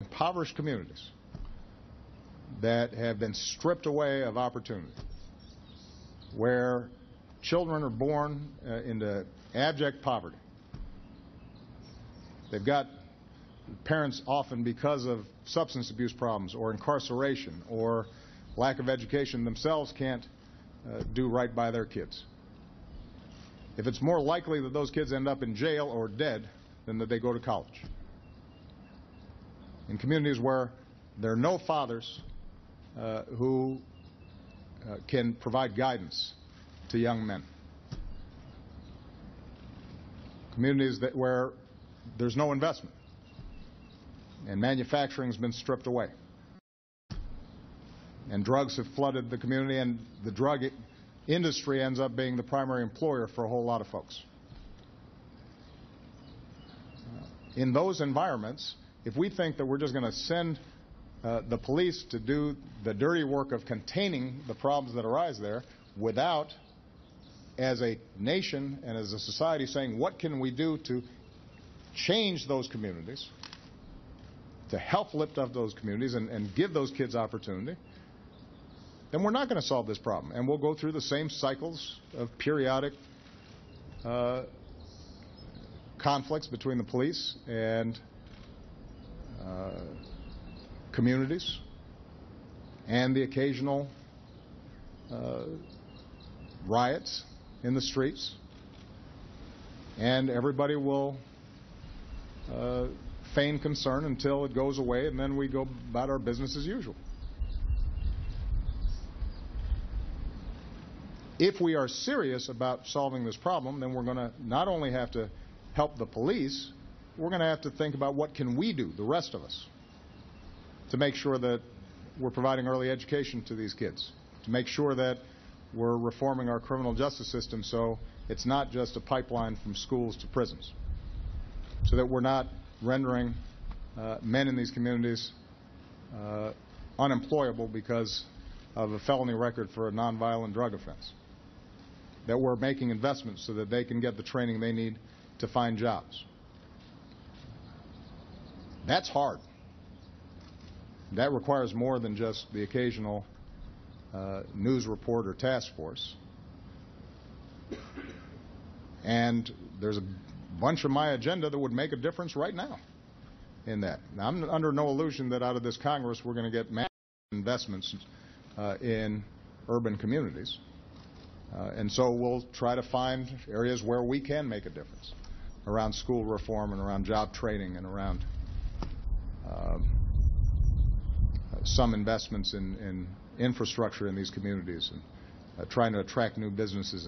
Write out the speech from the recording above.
impoverished communities that have been stripped away of opportunity, where children are born into abject poverty. They've got parents often, because of substance abuse problems or incarceration or lack of education, themselves can't do right by their kids. If it's more likely that those kids end up in jail or dead than that they go to college. In communities where there are no fathers who can provide guidance to young men. Communities where there's no investment and manufacturing has been stripped away. And drugs have flooded the community, and the drug industry ends up being the primary employer for a whole lot of folks. In those environments, if we think that we're just going to send the police to do the dirty work of containing the problems that arise there without, as a nation and as a society, saying what can we do to change those communities, to help lift up those communities and give those kids opportunity, then we're not going to solve this problem. And we'll go through the same cycles of periodic conflicts between the police and communities, and the occasional riots in the streets, and everybody will feign concern until it goes away, and then we go about our business as usual. If we are serious about solving this problem, then we're going to not only have to help the police, we're going to have to think about what can we do, the rest of us, to make sure that we're providing early education to these kids, to make sure that we're reforming our criminal justice system so it's not just a pipeline from schools to prisons, so that we're not rendering men in these communities unemployable because of a felony record for a nonviolent drug offense, that we're making investments so that they can get the training they need to find jobs. That's hard. That requires more than just the occasional news report or task force. And there's a bunch of my agenda that would make a difference right now in that. Now, I'm under no illusion that out of this Congress we're going to get massive investments in urban communities. And so we'll try to find areas where we can make a difference around school reform and around job training and around some investments in infrastructure in these communities and trying to attract new businesses.